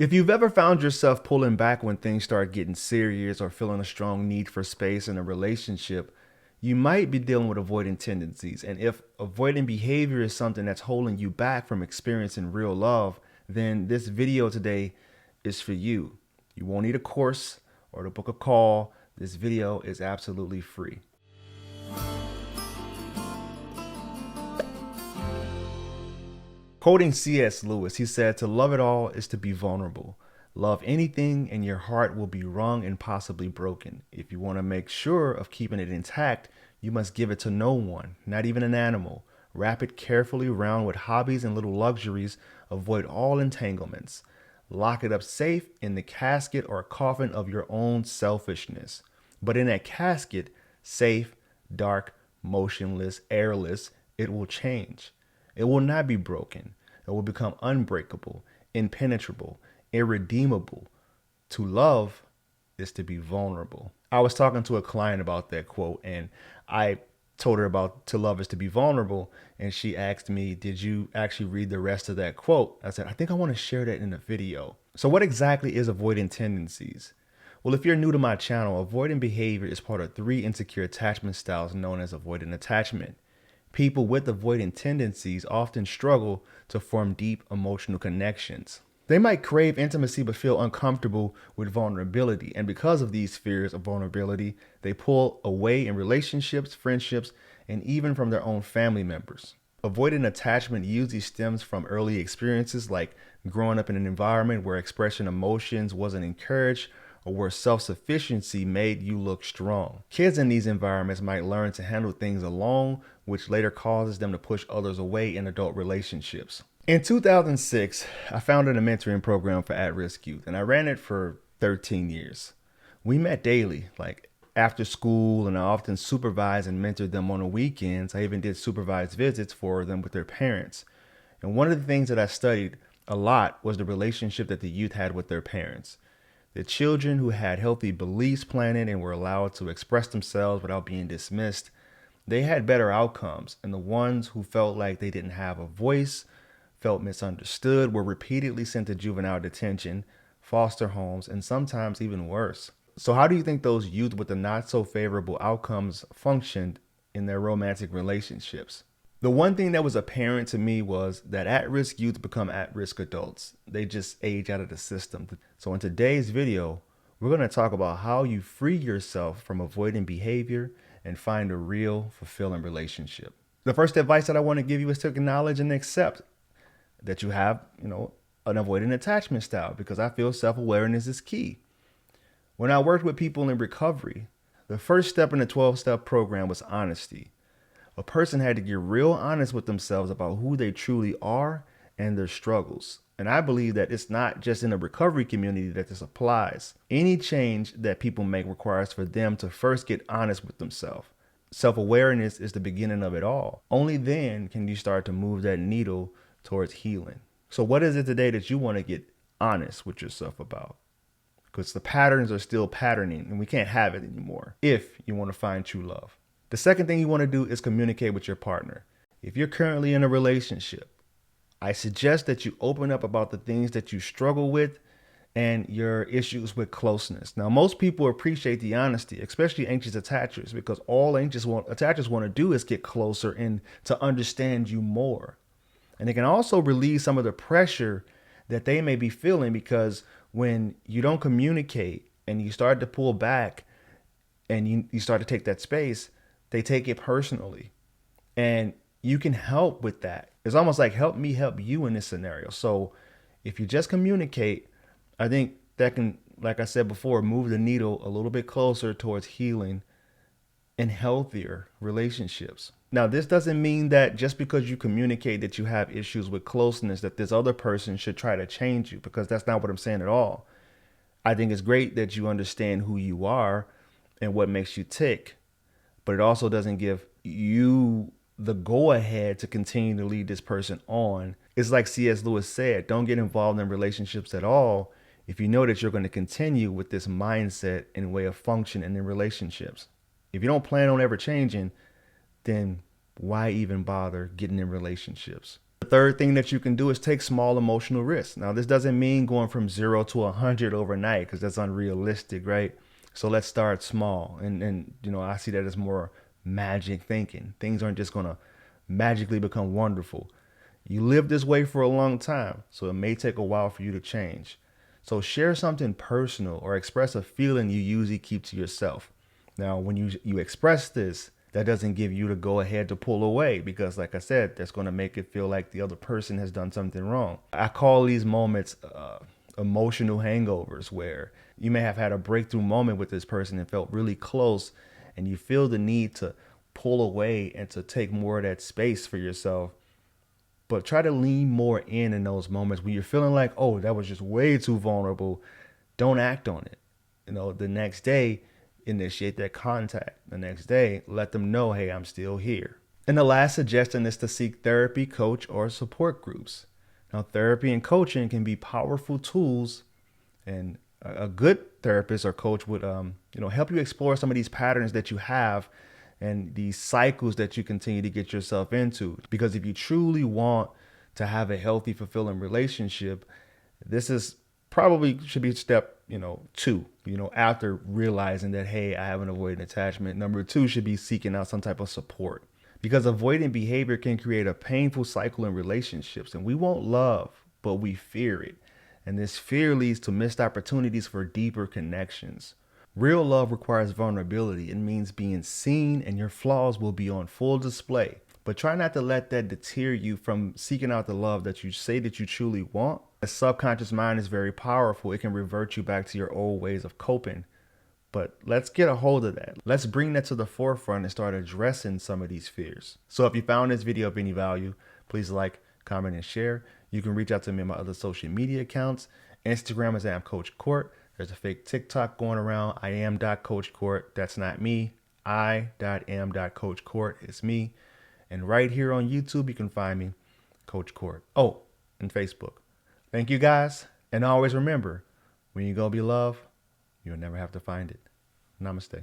If you've ever found yourself pulling back when things start getting serious or feeling a strong need for space in a relationship, you might be dealing with avoiding tendencies. And if avoiding behavior is something that's holding you back from experiencing real love, then this video today is for you. You won't need a course or to book a call. This video is absolutely free. Quoting C.S. Lewis, he said, "To love at all is to be vulnerable. Love anything and your heart will be wrung and possibly broken. If you want to make sure of keeping it intact, you must give it to no one, not even an animal. Wrap it carefully round with hobbies and little luxuries. Avoid all entanglements. Lock it up safe in the casket or coffin of your own selfishness. But in that casket, safe, dark, motionless, airless, it will change. It will not be broken. It will become unbreakable, impenetrable, irredeemable. To love is to be vulnerable." I was talking to a client about that quote, and I told her about to love is to be vulnerable, and she asked me, "Did you actually read the rest of that quote?" I said, "I think I want to share that in a video." So what exactly is avoiding tendencies? Well, if you're new to my channel, avoiding behavior is part of 3 insecure attachment styles known as avoidant attachment. People with avoidant tendencies often struggle to form deep emotional connections. They might crave intimacy but feel uncomfortable with vulnerability. And because of these fears of vulnerability, they pull away in relationships, friendships, and even from their own family members. Avoidant attachment usually stems from early experiences like growing up in an environment where expression of emotions wasn't encouraged or where self-sufficiency made you look strong. Kids in these environments might learn to handle things alone, which later causes them to push others away in adult relationships. In 2006, I founded a mentoring program for at-risk youth, and I ran it for 13 years. We met daily, like after school, and I often supervised and mentored them on the weekends. I even did supervised visits for them with their parents. And one of the things that I studied a lot was the relationship that the youth had with their parents. The children who had healthy beliefs planted and were allowed to express themselves without being dismissed, they had better outcomes. And the ones who felt like they didn't have a voice, felt misunderstood, were repeatedly sent to juvenile detention, foster homes, and sometimes even worse. So how do you think those youth with the not so favorable outcomes functioned in their romantic relationships? The one thing that was apparent to me was that at-risk youth become at-risk adults. They just age out of the system. So in today's video, we're going to talk about how you free yourself from avoiding behavior and find a real, fulfilling relationship. The first advice that I want to give you is to acknowledge and accept that you have, an avoidant attachment style, because I feel self-awareness is key. When I worked with people in recovery, the first step in the 12-step program was honesty. A person had to get real honest with themselves about who they truly are and their struggles. And I believe that it's not just in the recovery community that this applies. Any change that people make requires for them to first get honest with themselves. Self-awareness is the beginning of it all. Only then can you start to move that needle towards healing. So what is it today that you want to get honest with yourself about? Because the patterns are still patterning and we can't have it anymore if you want to find true love. The second thing you want to do is communicate with your partner. If you're currently in a relationship, I suggest that you open up about the things that you struggle with and your issues with closeness. Now, most people appreciate the honesty, especially anxious attachers, because all anxious attachers want to do is get closer and to understand you more. And it can also relieve some of the pressure that they may be feeling, because when you don't communicate and you start to pull back and you start to take that space, they take it personally. And you can help with that. It's almost like help me help you in this scenario. So if you just communicate, I think that can, like I said before, move the needle a little bit closer towards healing and healthier relationships. Now, this doesn't mean that just because you communicate that you have issues with closeness, that this other person should try to change you, because that's not what I'm saying at all. I think it's great that you understand who you are and what makes you tick, but it also doesn't give you the go ahead to continue to lead this person on. It's like C.S. Lewis said, don't get involved in relationships at all if you know that you're going to continue with this mindset and way of functioning in relationships. If you don't plan on ever changing, then why even bother getting in relationships? The third thing that you can do is take small emotional risks. Now, this doesn't mean going from 0 to 100 overnight, because that's unrealistic, right? So let's start small. And I see that as more magic thinking. Things aren't just going to magically become wonderful. You live this way for a long time, so it may take a while for you to change. So share something personal or express a feeling you usually keep to yourself. Now, when you express this, that doesn't give you to go ahead to pull away, because like I said, that's going to make it feel like the other person has done something wrong. I call these moments emotional hangovers, where you may have had a breakthrough moment with this person and felt really close, and you feel the need to pull away and to take more of that space for yourself. But try to lean more in those moments when you're feeling like, oh, that was just way too vulnerable. Don't act on it. The next day, initiate that contact. The next day, let them know, hey, I'm still here. And the last suggestion is to seek therapy, coach, or support groups. Now, therapy and coaching can be powerful tools, and a good therapist or coach would help you explore some of these patterns that you have and these cycles that you continue to get yourself into. Because if you truly want to have a healthy, fulfilling relationship, this is probably should be step, 2, after realizing that, hey, I have an avoidant attachment. Number 2 should be seeking out some type of support, because avoidant behavior can create a painful cycle in relationships, and we want love, but we fear it. And this fear leads to missed opportunities for deeper connections. Real love requires vulnerability. It means being seen, and your flaws will be on full display. But try not to let that deter you from seeking out the love that you say that you truly want. The subconscious mind is very powerful. It can revert you back to your old ways of coping. But let's get a hold of that. Let's bring that to the forefront and start addressing some of these fears. So if you found this video of any value, please like, comment, and share. You can reach out to me on my other social media accounts. Instagram is @CoachCourt. There's a fake TikTok going around. I am.CoachCourt. That's not me. I.am.CoachCourt. It's me. And right here on YouTube, you can find me, Coach Court. Oh, and Facebook. Thank you, guys. And always remember, when you go be loved, you'll never have to find it. Namaste.